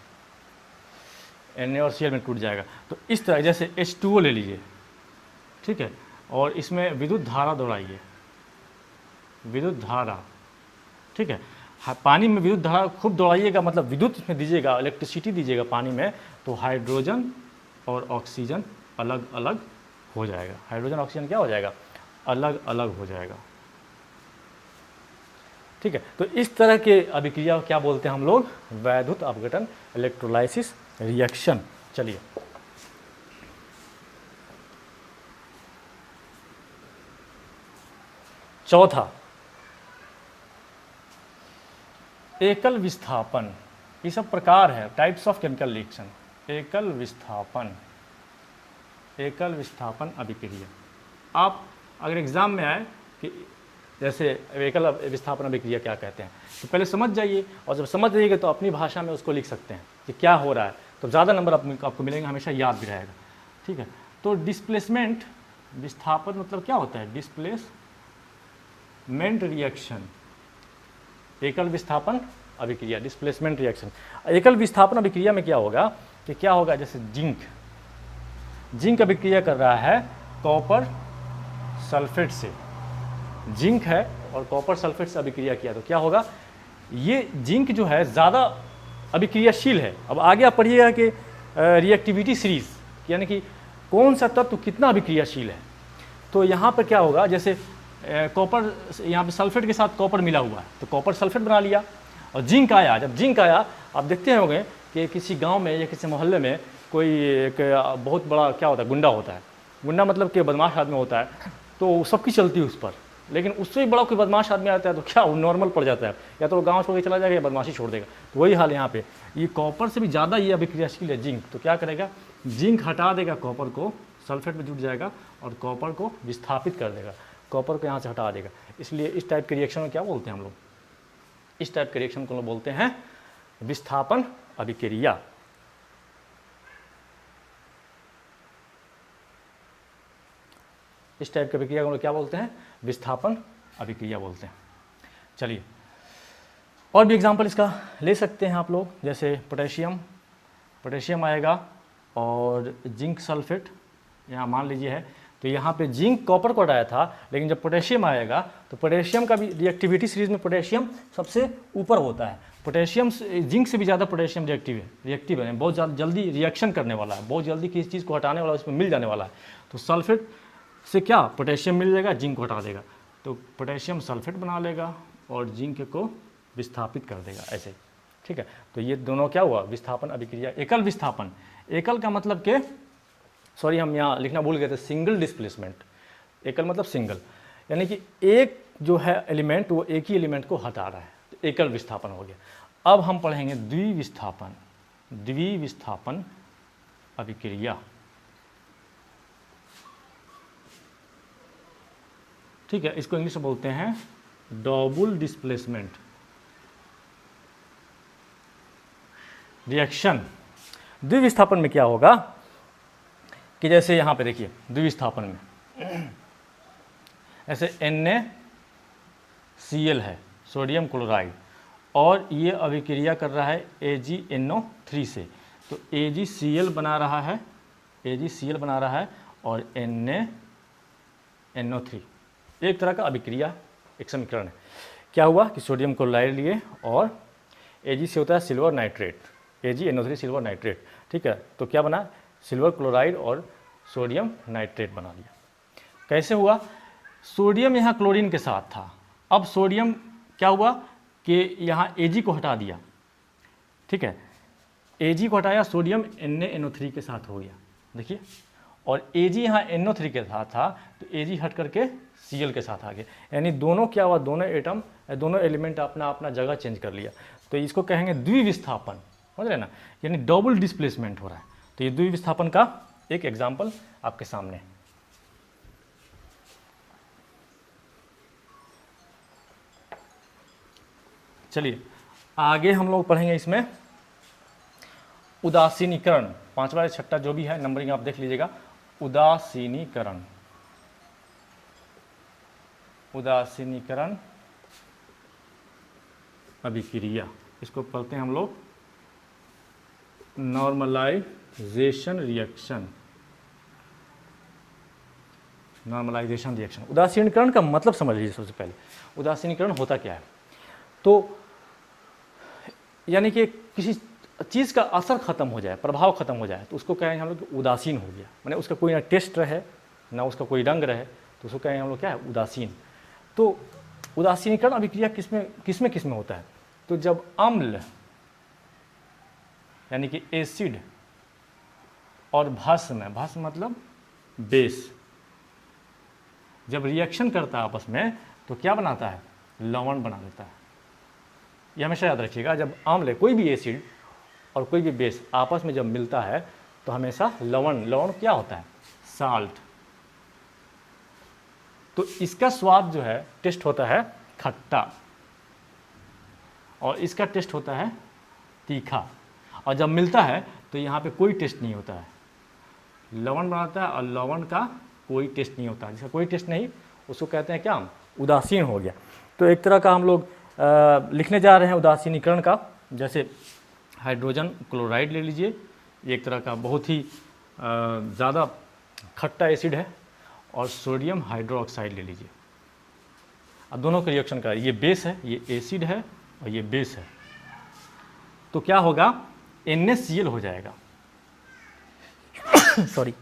Na और Cl में टूट जाएगा। तो इस तरह जैसे H2O ले लीजिए, ठीक है, और इसमें विद्युत धारा दौड़ाइए, विद्युत धारा, ठीक है, पानी में विद्युत धारा खूब दौड़ाइएगा, मतलब विद्युत इसमें दीजिएगा, इलेक्ट्रिसिटी दीजिएगा पानी में, तो हाइड्रोजन और ऑक्सीजन अलग अलग हो जाएगा, हाइड्रोजन ऑक्सीजन क्या हो जाएगा, अलग अलग हो जाएगा। ठीक है, तो इस तरह के अभिक्रिया क्या बोलते हैं हम लोग, वैद्युत अपघटन, इलेक्ट्रोलाइसिस रिएक्शन। चलिए चौथा, एकल विस्थापन। ये सब प्रकार है, टाइप्स ऑफ केमिकल रिएक्शन। एकल विस्थापन अभिक्रिया। आप अगर एग्जाम में आए कि जैसे एकल विस्थापन अभिक्रिया क्या कहते हैं, तो पहले समझ जाइए, और जब समझ जाइएगा तो अपनी भाषा में उसको लिख सकते हैं कि क्या हो रहा है, तो ज़्यादा नंबर आपको मिलेंगे, हमेशा याद भी रहेगा। ठीक है, तो डिस्प्लेसमेंट विस्थापन मतलब क्या होता है, डिस्प्लेसमेंट रिएक्शन, एकल विस्थापन अभिक्रिया, डिस्प्लेसमेंट रिएक्शन। एकल विस्थापन अभिक्रिया में क्या होगा कि क्या होगा, जैसे जिंक अभिक्रिया कर रहा है कॉपर सल्फेट से, जिंक है और कॉपर सल्फेट से अभिक्रिया किया, तो क्या होगा, ये जिंक जो है ज़्यादा अभिक्रियाशील है। अब आगे आप पढ़िएगा कि रिएक्टिविटी सीरीज, यानी कि कौन सा तत्व कितना अभिक्रियाशील है। तो यहाँ पर क्या होगा, जैसे कॉपर, यहाँ पे सल्फेट के साथ कॉपर मिला हुआ है, तो कॉपर सल्फेट बना लिया, और जिंक आया, जब जिंक आया, आप देखते होंगे कि किसी गांव में या किसी मोहल्ले में कोई एक बहुत बड़ा क्या होता है, गुंडा होता है, गुंडा मतलब कि बदमाश आदमी होता है, तो सबकी चलती है उस पर, लेकिन उससे भी बड़ा कोई बदमाश आदमी आता है तो क्या वो नॉर्मल पड़ जाता है, या तो वो गाँव छोड़ के चला जाएगा या बदमाशी छोड़ देगा। तो वही हाल यहाँ पे, ये कॉपर से भी ज़्यादा ये अभिक्रियाशील है जिंक, तो क्या करेगा, जिंक हटा देगा कॉपर को, सल्फेट में जुट जाएगा और कॉपर को विस्थापित कर देगा, कॉपर को यहाँ से हटा देगा। इसलिए इस टाइप के रिएक्शन में क्या बोलते हैं हम लोग, इस टाइप के रिएक्शन को हम लोग बोलते हैं विस्थापन अभिक्रिया। इस टाइप की अभिक्रिया को हम लोग क्या बोलते हैं, विस्थापन अभिक्रिया बोलते हैं। चलिए, और भी एग्जांपल इसका ले सकते हैं आप लोग, जैसे पोटेशियम आएगा और जिंक सल्फेट यहाँ मान लीजिए है, तो यहाँ पे जिंक कॉपर को हटाया था, लेकिन जब पोटेशियम आएगा तो पोटेशियम का भी रिएक्टिविटी सीरीज में पोटेशियम सबसे ऊपर होता है। पोटेशियम जिंक से भी ज़्यादा पोटेशियम रिएक्टिव है, बहुत जल्दी रिएक्शन करने वाला है, बहुत जल्दी किसी चीज़ को हटाने वाला उसमें मिल जाने वाला है। तो सल्फेट से क्या पोटेशियम मिल जाएगा, जिंक को हटा देगा, तो पोटेशियम सल्फेट बना लेगा और जिंक को विस्थापित कर देगा ऐसे। ठीक है, तो ये दोनों क्या हुआ, विस्थापन अभिक्रिया। एकल विस्थापन, एकल का मतलब के सॉरी हम यहाँ लिखना भूल गए थे, सिंगल डिस्प्लेसमेंट। एकल मतलब सिंगल, यानी कि एक जो है एलिमेंट वो एक ही एलिमेंट को हटा रहा है, तो एकल विस्थापन हो गया। अब हम पढ़ेंगे द्विविस्थापन अभिक्रिया। ठीक है, इसको इंग्लिश में बोलते हैं डबल डिस्प्लेसमेंट रिएक्शन। द्विविस्थापन में क्या होगा कि जैसे यहाँ पे देखिए द्विविस्थापन में ऐसे NaCl है, सोडियम क्लोराइड, और ये अभिक्रिया कर रहा है AgNO3 से, तो AgCl बना रहा है और NaNO3, एक तरह का अभिक्रिया, एक समीकरण है। क्या हुआ कि सोडियम क्लोराइड लिए और Ag से होता है silver nitrate, AgNO3 silver nitrate. ठीक है, तो क्या बना, सिल्वर क्लोराइड और सोडियम नाइट्रेट बना लिया। कैसे हुआ, सोडियम यहाँ क्लोरीन के साथ था, अब सोडियम क्या हुआ कि यहाँ Ag को हटा दिया। ठीक है, Ag को हटाया, सोडियम NaNO3 के साथ हो गया, देखिए, और Ag यहाँ NO3 के साथ था, तो Ag हट करके Cl के साथ आ गया, यानी दोनों क्या हुआ, दोनों एलिमेंट अपना अपना जगह चेंज कर लिया। तो इसको कहेंगे द्विविस्थापन, समझ रहे ना, यानी डबल डिस्प्लेसमेंट हो रहा है। तो ये द्विविस्थापन का एक एग्जाम्पल आपके सामने। चलिए आगे हम लोग पढ़ेंगे इसमें उदासीनीकरण, पांचवा या छठा जो भी है, नंबरिंग आप देख लीजिएगा। उदासीनीकरण अभिक्रिया, इसको पढ़ते हैं हम लोग नॉर्मलाइजेशन रिएक्शन। उदासीनीकरण का मतलब समझ लीजिए। सबसे पहले उदासीनीकरण होता क्या है, तो यानी कि किसी चीज़ का असर खत्म हो जाए, प्रभाव खत्म हो जाए, तो उसको कहेंगे हम लोग उदासीन हो गया, माने उसका कोई ना टेस्ट रहे ना उसका कोई रंग रहे, तो उसको कहेंगे हम लोग क्या है, उदासीन। तो उदासीनीकरण अभिक्रिया किसमें होता है, तो जब अम्ल यानी कि एसिड और भस्म मतलब बेस जब रिएक्शन करता है आपस में, तो क्या बनाता है, लवण बना देता है। ये हमेशा याद रखिएगा, जब अम्ल कोई भी एसिड और कोई भी बेस आपस में जब मिलता है तो हमेशा लवण क्या होता है, साल्ट। तो इसका स्वाद जो है, टेस्ट होता है खट्टा, और इसका टेस्ट होता है तीखा, और जब मिलता है तो यहाँ पे कोई टेस्ट नहीं होता है, लवण बनाता है और लवण का कोई टेस्ट नहीं होता, जिसका कोई टेस्ट नहीं, उसको कहते हैं क्या, उदासीन हो गया। तो एक तरह का हम लोग लिखने जा रहे हैं उदासीनीकरण का, जैसे हाइड्रोजन क्लोराइड ले लीजिए, एक तरह का बहुत ही ज़्यादा खट्टा एसिड है, और सोडियम हाइड्रोक्साइड ले लीजिए। अब दोनों का रिएक्शन का, ये बेस है, ये एसिड है और ये बेस है, तो क्या होगा, NaCl हो जाएगा सॉरी,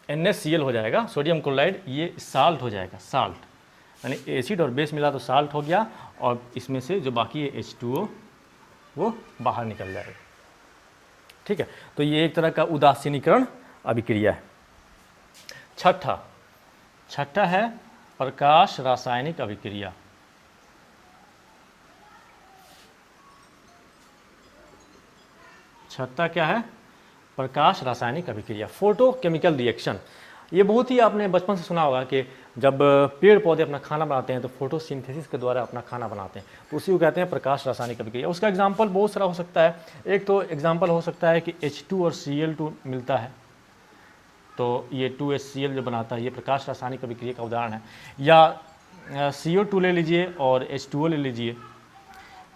NaCl हो जाएगा, सोडियम क्लोराइड ये साल्ट हो जाएगा, साल्ट, यानी एसिड और बेस मिला तो साल्ट हो गया, और इसमें से जो बाकी है H2O वो बाहर निकल जाएगा। ठीक है, तो ये एक तरह का उदासीनीकरण अभिक्रिया है। छठा है प्रकाश रासायनिक अभिक्रिया। छठा क्या है, प्रकाश रासायनिक अभिक्रिया, फोटोकेमिकल रिएक्शन। ये बहुत ही आपने बचपन से सुना होगा कि जब पेड़ पौधे अपना खाना बनाते हैं तो फोटोसिंथेसिस के द्वारा अपना खाना बनाते हैं, तो उसी को कहते हैं प्रकाश रासायनिक अभिक्रिया। उसका एग्जाम्पल बहुत सारा हो सकता है। एक तो एग्जाम्पल हो सकता है कि H2 और Cl2 मिलता है, तो ये 2HCl जो बनाता है, ये प्रकाश रासायनिक अभिक्रिया का उदाहरण है। या CO2 ले लीजिए और H2O ले लीजिए,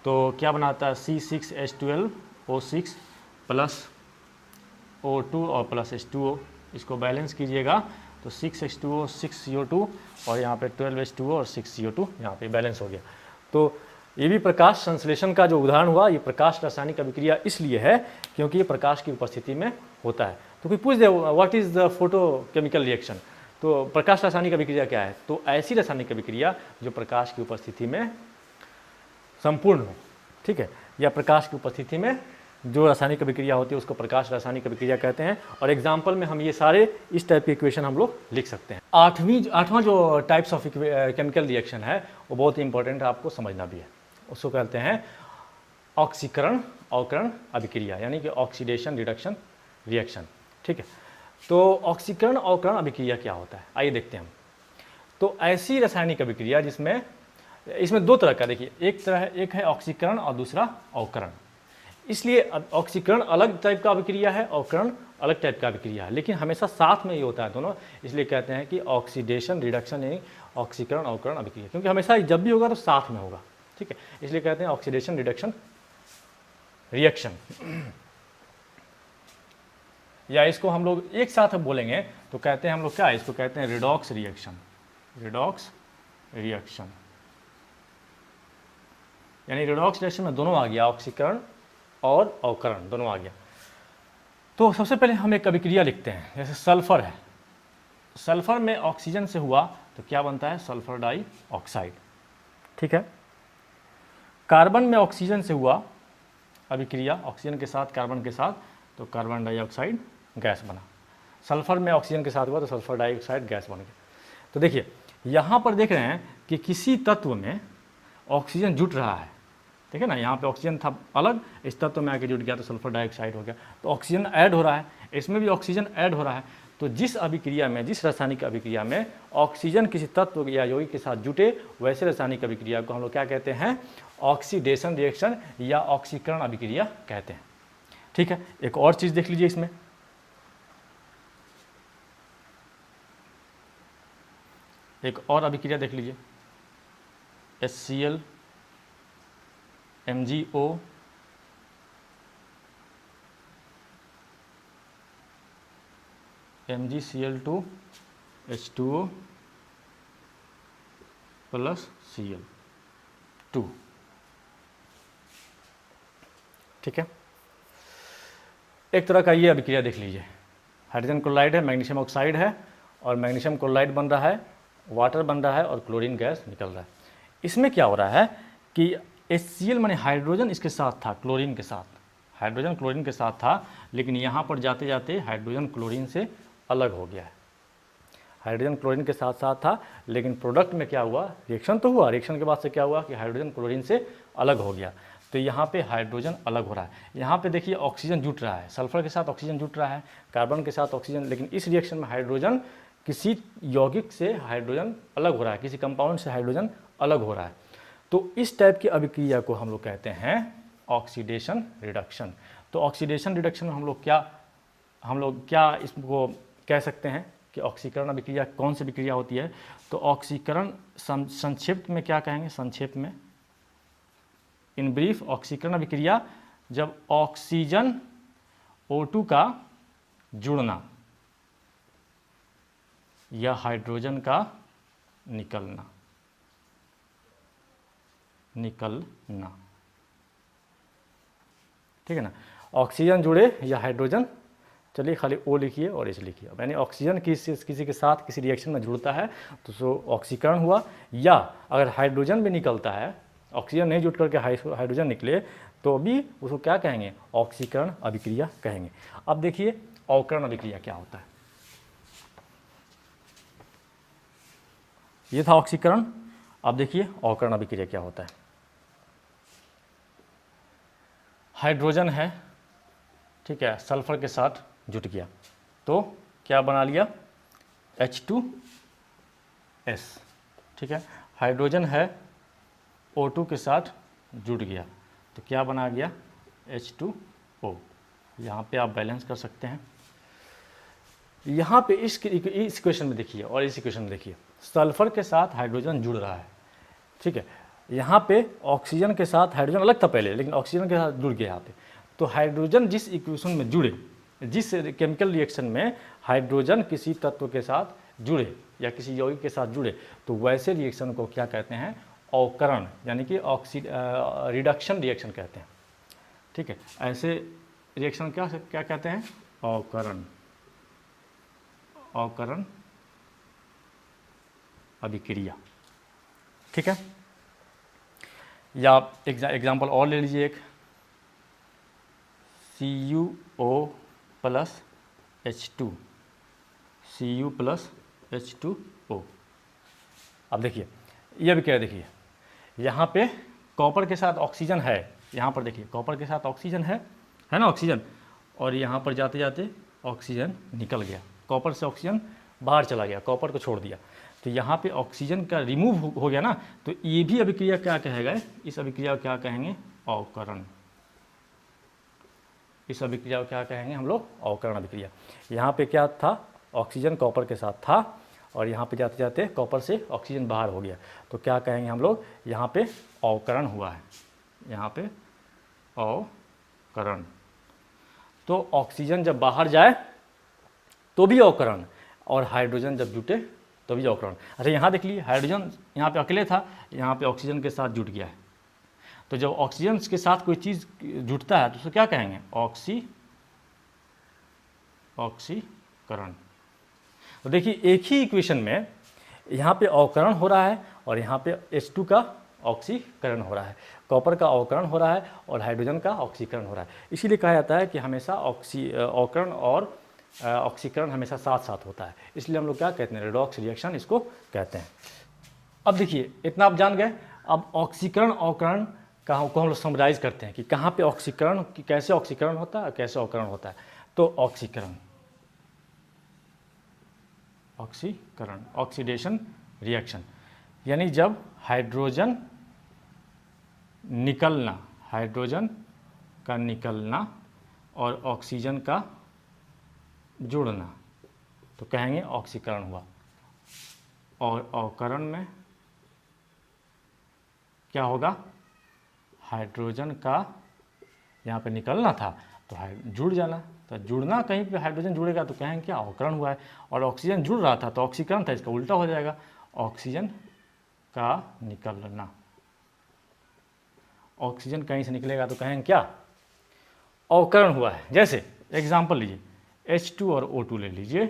तो क्या बनाता है C6H12O6 प्लस O2 और प्लस H2O, इसको बैलेंस कीजिएगा तो 6H2O 6CO2 और यहाँ पे 12H2O और 6CO2 यहाँ पे बैलेंस हो गया। तो ये भी प्रकाश संश्लेषण का जो उदाहरण हुआ, ये प्रकाश रासायनिक अभिक्रिया इसलिए है क्योंकि ये प्रकाश की उपस्थिति में होता है। तो कोई पूछ दे what is the photochemical reaction, तो प्रकाश रासायनिक अभिक्रिया क्या है, तो ऐसी रासायनिक अभिक्रिया जो प्रकाश की उपस्थिति में संपूर्ण हो, ठीक है, या प्रकाश की उपस्थिति में जो रासायनिक अभिक्रिया होती है उसको प्रकाश रासायनिक अभिक्रिया कहते हैं। और एग्जाम्पल में हम ये सारे इस टाइप के इक्वेशन हम लोग लिख सकते हैं। आठवां जो टाइप्स ऑफ केमिकल रिएक्शन है वो बहुत ही इंपॉर्टेंट है, आपको समझना भी है। उसको कहते हैं ऑक्सीकरण अवकरण अभिक्रिया, यानी कि ऑक्सीडेशन रिडक्शन रिएक्शन, ठीक है। तो ऑक्सीकरण अवकरण अभिक्रिया क्या होता है, आइए देखते हैं हम। तो ऐसी रासायनिक अभिक्रिया जिसमें इसमें दो तरह का, देखिए एक है ऑक्सीकरण और दूसरा अवकरण। इसलिए ऑक्सीकरण अलग टाइप का अभिक्रिया है, अवकरण अलग टाइप का अभिक्रिया है, लेकिन हमेशा साथ में ही होता है दोनों। इसलिए कहते हैं कि ऑक्सीडेशन रिडक्शन यानी ऑक्सीकरण अवकरण अभिक्रिया, क्योंकि हमेशा जब भी होगा तो साथ में होगा, ठीक है। इसलिए कहते हैं ऑक्सीडेशन रिडक्शन रिएक्शन। या इसको हम लोग एक साथ बोलेंगे तो कहते हैं हम लोग क्या, इसको कहते हैं रिडॉक्स रिएक्शन। रिडॉक्स रिएक्शन यानी रिडॉक्स रिएक्शन में दोनों आ गया, ऑक्सीकरण और अवकरण दोनों आ गया। तो सबसे पहले हम एक अभिक्रिया लिखते हैं, जैसे सल्फर है, सल्फर में ऑक्सीजन से हुआ तो क्या बनता है, सल्फर डाइऑक्साइड, ठीक है। कार्बन में ऑक्सीजन से हुआ अभिक्रिया, ऑक्सीजन के साथ कार्बन के साथ, तो कार्बन डाइऑक्साइड गैस बना। सल्फर में ऑक्सीजन के साथ हुआ तो सल्फर डाइऑक्साइड गैस बन गया। तो देखिए यहाँ पर देख रहे हैं कि किसी तत्व में ऑक्सीजन जुट रहा है, ठीक है ना, यहाँ पे ऑक्सीजन था अलग, इस तत्व में आके जुट गया तो सल्फर डाइऑक्साइड हो गया। तो ऑक्सीजन ऐड हो रहा है, इसमें भी ऑक्सीजन ऐड हो रहा है। तो जिस अभिक्रिया में, जिस रासायनिक अभिक्रिया में ऑक्सीजन किसी तत्व या यौगिक के साथ जुटे, वैसे रासायनिक अभिक्रिया को हम लोग क्या कहते हैं, ऑक्सीडेशन रिएक्शन या ऑक्सीकरण अभिक्रिया कहते हैं, ठीक है। एक और चीज़ देख लीजिए इसमें, एक और अभिक्रिया देख लीजिए, HCl MgO MgCl2 H2O plus Cl2, ठीक है। एक तरह का ये अभिक्रिया देख लीजिए, हाइड्रोजन क्लोराइड है, मैग्नीशियम ऑक्साइड है, और मैग्नीशियम क्लोराइड बन रहा है, वाटर बन रहा है और क्लोरीन गैस निकल रहा है। इसमें क्या हो रहा है कि HCl माने हाइड्रोजन इसके साथ था, क्लोरीन के साथ, हाइड्रोजन क्लोरीन के साथ था, लेकिन यहाँ पर जाते जाते हाइड्रोजन क्लोरीन से अलग हो गया है। हाइड्रोजन क्लोरीन के साथ साथ था, लेकिन प्रोडक्ट में क्या हुआ, रिएक्शन तो हुआ, रिएक्शन के बाद से क्या हुआ कि हाइड्रोजन क्लोरीन से अलग हो गया। तो यहाँ पे हाइड्रोजन अलग हो रहा है। यहाँ पे देखिए ऑक्सीजन जुट रहा है, सल्फर के साथ ऑक्सीजन जुट रहा है, कार्बन के साथ ऑक्सीजन, लेकिन इस रिएक्शन में हाइड्रोजन किसी यौगिक से हाइड्रोजन अलग हो रहा है, किसी कंपाउंड से हाइड्रोजन अलग हो रहा है। तो इस टाइप की अभिक्रिया को हम लोग कहते हैं ऑक्सीडेशन रिडक्शन। तो ऑक्सीडेशन रिडक्शन में हम लोग क्या इसको कह सकते हैं कि ऑक्सीकरण अभिक्रिया कौन सी अभिक्रिया होती है। तो ऑक्सीकरण संक्षिप्त में क्या कहेंगे, संक्षेप में इन ब्रीफ, ऑक्सीकरण अभिक्रिया जब ऑक्सीजन O2 का जुड़ना या हाइड्रोजन का निकलना, ठीक है ना, ऑक्सीजन जुड़े या हाइड्रोजन, चलिए खाली O लिखिए और H लिखिए। यानी ऑक्सीजन किसी के साथ किसी रिएक्शन में जुड़ता है तो सो ऑक्सीकरण हुआ, या अगर हाइड्रोजन भी निकलता है, ऑक्सीजन नहीं जुट करके हाइड्रोजन निकले तो भी उसको क्या कहेंगे, ऑक्सीकरण अभिक्रिया कहेंगे। अब देखिए अवकरण अभिक्रिया क्या होता है। ये था ऑक्सीकरण, अब देखिए अवकरण अभिक्रिया क्या होता है। हाइड्रोजन है, ठीक है, सल्फर के साथ जुट गया तो क्या बना लिया, H2S, ठीक है। हाइड्रोजन है, O2 के साथ जुट गया तो क्या बना गया, H2O। यहाँ पे आप बैलेंस कर सकते हैं। यहाँ पे इस इक्वेशन में देखिए और इस इक्वेशन में देखिए, सल्फर के साथ हाइड्रोजन जुड़ रहा है, ठीक है, यहाँ पे ऑक्सीजन के साथ हाइड्रोजन अलग था पहले, लेकिन ऑक्सीजन के साथ जुड़ गया यहाँ पे। तो हाइड्रोजन जिस इक्वेशन में जुड़े, जिस केमिकल रिएक्शन में हाइड्रोजन किसी तत्व के साथ जुड़े या किसी यौगिक के साथ जुड़े, तो वैसे रिएक्शन को क्या कहते हैं? अवकरण, यानी कि रिडक्शन रिएक्शन कहते हैं। ठीक है, ऐसे रिएक्शन क्या क्या कहते हैं? अवकरण, अवकरण अभिक्रिया। ठीक है, या एग्जाम्पल और ले लीजिए एक, CuO plus H2, Cu plus H2O। अब देखिए ये भी क्या, देखिए यहाँ पे कॉपर के साथ ऑक्सीजन है, यहाँ पर देखिए कॉपर के साथ ऑक्सीजन है ना, ऑक्सीजन, और यहाँ पर जाते जाते ऑक्सीजन निकल गया, कॉपर से ऑक्सीजन बाहर चला गया, कॉपर को छोड़ दिया, तो यहाँ पे ऑक्सीजन का रिमूव हो गया ना, तो ये भी अभिक्रिया क्या कहेगा? इस अभिक्रिया को क्या कहेंगे? अवकरण। इस अभिक्रिया को क्या कहेंगे हम लोग? अवकरण अभिक्रिया। यहाँ पे क्या था? ऑक्सीजन कॉपर के साथ था, और यहाँ पे जाते जाते कॉपर से ऑक्सीजन बाहर हो गया, तो क्या कहेंगे हम लोग? यहाँ पे अवकरण हुआ है, यहाँ पे अवकरण। तो ऑक्सीजन जब बाहर जाए तो भी अवकरण, और हाइड्रोजन जब जुटे तो भी अवकरण। अच्छा यहाँ देख लीजिए, हाइड्रोजन यहाँ पे अकेले था, यहाँ पे ऑक्सीजन के साथ जुट गया है, तो जब ऑक्सीजन के साथ कोई चीज़ जुटता है तो उसको क्या कहेंगे? ऑक्सीकरण। तो देखिए एक ही इक्वेशन में यहाँ पे अवकरण हो रहा है और यहाँ पे H2 का ऑक्सीकरण हो रहा है, कॉपर का अवकरण हो रहा है और हाइड्रोजन का ऑक्सीकरण हो रहा है। इसीलिए कहा जाता है कि हमेशा अवकरण और ऑक्सीकरण हमेशा साथ साथ होता है, इसलिए हम लोग क्या कहते हैं? रेडॉक्स रिएक्शन इसको कहते हैं। अब देखिए इतना आप जान गए। अब ऑक्सीकरण अवकरण को हम लोग समराइज करते हैं कि कहाँ पे ऑक्सीकरण, कैसे ऑक्सीकरण होता है और कैसे अवकरण होता है। तो ऑक्सीकरण, ऑक्सीकरण ऑक्सीडेशन रिएक्शन, यानी जब हाइड्रोजन निकलना, हाइड्रोजन का निकलना और ऑक्सीजन का जुड़ना, तो कहेंगे ऑक्सीकरण हुआ। और अवकरण में क्या होगा? हाइड्रोजन का यहाँ पे निकलना था तो जुड़ जाना, तो जुड़ना, कहीं पे हाइड्रोजन जुड़ेगा तो कहेंगे क्या? अवकरण हुआ है। और ऑक्सीजन जुड़ रहा था तो ऑक्सीकरण था, इसका उल्टा हो जाएगा, ऑक्सीजन का निकलना। ऑक्सीजन कहीं से निकलेगा तो कहेंगे क्या? अवकरण हुआ है। जैसे एग्जाम्पल लीजिए, H2 और O2 ले लीजिए,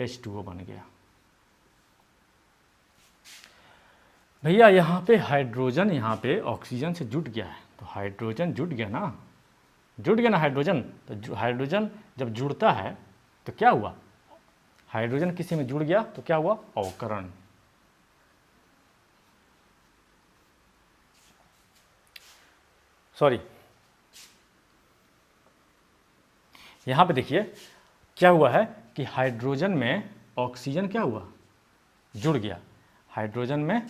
H2O बन गया। भैया यहाँ पे हाइड्रोजन यहाँ पे ऑक्सीजन से जुट गया है, तो हाइड्रोजन जुट गया ना, जुट गया ना हाइड्रोजन। तो हाइड्रोजन जब जुड़ता है तो क्या हुआ? हाइड्रोजन किसी में जुड़ गया तो क्या हुआ? अवकरण। सॉरी, यहाँ पे देखिए क्या हुआ है कि हाइड्रोजन में ऑक्सीजन क्या हुआ? जुड़ गया, हाइड्रोजन में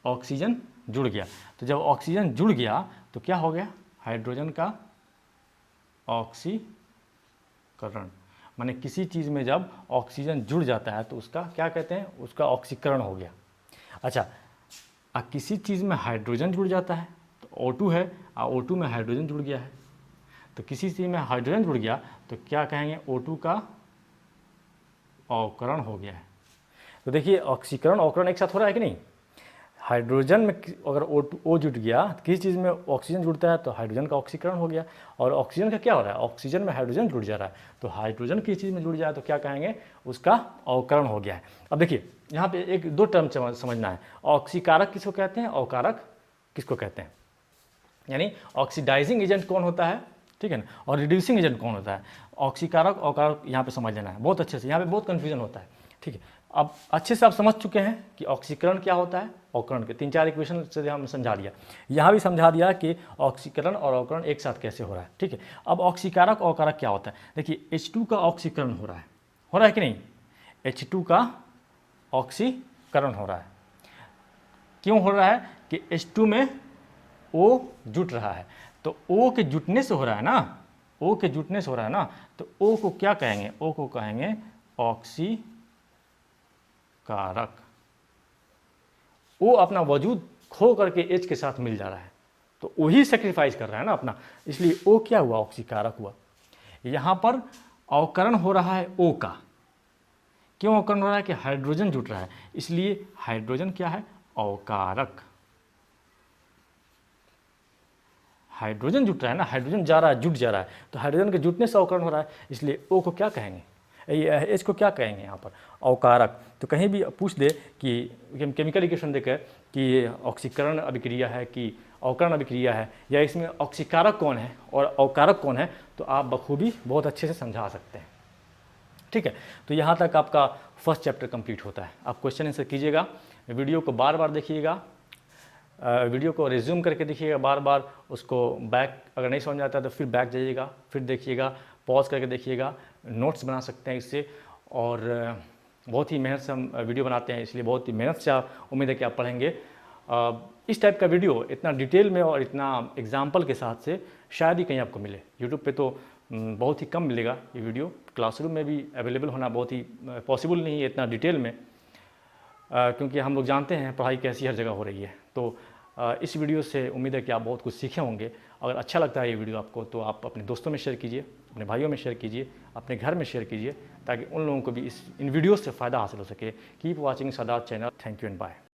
ऑक्सीजन जुड़ गया। तो जब ऑक्सीजन जुड़ गया तो क्या हो गया? हाइड्रोजन का ऑक्सीकरण। माने किसी चीज़ में जब ऑक्सीजन जुड़ जाता है तो उसका क्या कहते हैं? उसका ऑक्सीकरण हो गया। अच्छा, किसी चीज़ में हाइड्रोजन जुड़ जाता है तो O2 है, O2 में हाइड्रोजन जुड़ गया है, तो किसी चीज़ में हाइड्रोजन जुड़ गया तो क्या कहेंगे? O2 का अवकरण हो गया है। तो देखिए ऑक्सीकरण अवकरण एक साथ हो रहा है कि नहीं? हाइड्रोजन में अगर O जुट गया, किसी चीज़ में ऑक्सीजन जुड़ता है तो हाइड्रोजन का ऑक्सीकरण हो गया, और ऑक्सीजन का क्या हो रहा है? ऑक्सीजन में हाइड्रोजन जुड़ जा रहा है, तो हाइड्रोजन किसी चीज़ में जुड़ जाए तो क्या कहेंगे? उसका अवकरण हो गया है। अब देखिए यहाँ पे एक दो टर्म समझना है, ऑक्सीकारक किसको कहते हैं, अवकारक किसको कहते हैं। यानी ऑक्सीडाइजिंग एजेंट कौन होता है, ठीक है ना, और रिड्यूसिंग एजेंट कौन होता है। ऑक्सीकारक अवकारक यहाँ पे समझ लेना है बहुत अच्छे से, यहाँ पे बहुत कन्फ्यूजन होता है, ठीक है। अब अच्छे से आप समझ चुके हैं कि ऑक्सीकरण क्या होता है, अवकरण के 3-4 इक्वेशन से हम समझा दिया, यहाँ भी समझा दिया कि ऑक्सीकरण और अवकरण एक साथ कैसे हो रहा है, ठीक है। अब ऑक्सीकारक अवकारक क्या होता है, देखिए H2 का ऑक्सीकरण हो रहा है कि नहीं, H2 का ऑक्सीकरण हो रहा है। क्यों हो रहा है कि H2 में O जुट रहा है, तो O के जुटने से हो रहा है ना, O के जुटने से हो रहा है ना, तो O को क्या कहेंगे, O को कहेंगे ऑक्सीकारक। O अपना वजूद खो करके एच के साथ मिल जा रहा है, तो वही सेक्रीफाइस कर रहा है ना अपना, इसलिए ओ क्या हुआ, ऑक्सीकारक हुआ। यहाँ पर अवकरण हो रहा है ओ का, क्यों अवकरण हो रहा है कि हाइड्रोजन जुट रहा है, इसलिए हाइड्रोजन क्या है, अवकारक। हाइड्रोजन जुट रहा है ना, हाइड्रोजन जा रहा है, जुट जा रहा है, तो हाइड्रोजन के जुटने से अवकरण हो रहा है, इसलिए ओ को क्या कहेंगे, एच को क्या कहेंगे यहाँ पर, अवकारक। तो कहीं भी पूछ दे कि केमिकल इक्वेशन देकर कि ऑक्सीकरण अभिक्रिया है कि अवकरण अभिक्रिया है, या इसमें ऑक्सीकारक कौन है और अवकारक कौन है, तो आप बखूबी बहुत अच्छे से समझा सकते हैं। ठीक है, तो यहाँ तक आपका फर्स्ट चैप्टर कंप्लीट होता है। आप क्वेश्चन आंसर कीजिएगा, वीडियो को बार बार देखिएगा, वीडियो को रिज्यूम करके देखिएगा बार बार, उसको बैक अगर नहीं समझ आता है तो फिर बैक जाइएगा, फिर देखिएगा, पॉज करके देखिएगा, नोट्स बना सकते हैं इससे। और बहुत ही मेहनत से हम वीडियो बनाते हैं, इसलिए बहुत ही मेहनत से उम्मीद है कि आप पढ़ेंगे। इस टाइप का वीडियो इतना डिटेल में और इतना एग्जाम्पल के साथ से शायद ही कहीं आपको मिले। यूट्यूब पे तो बहुत ही कम मिलेगा ये वीडियो, क्लासरूम में भी अवेलेबल होना बहुत ही पॉसिबल नहीं है इतना डिटेल में, क्योंकि हम लोग जानते हैं पढ़ाई कैसी हर जगह हो रही है। तो इस वीडियो से उम्मीद है कि आप बहुत कुछ सीखे होंगे। अगर अच्छा लगता है ये वीडियो आपको, तो आप अपने दोस्तों में शेयर कीजिए, अपने भाइयों में शेयर कीजिए, अपने घर में शेयर कीजिए, ताकि उन लोगों को भी इन वीडियो से फ़ायदा हासिल हो सके। Keep watching Sadat channel. Thank you and bye.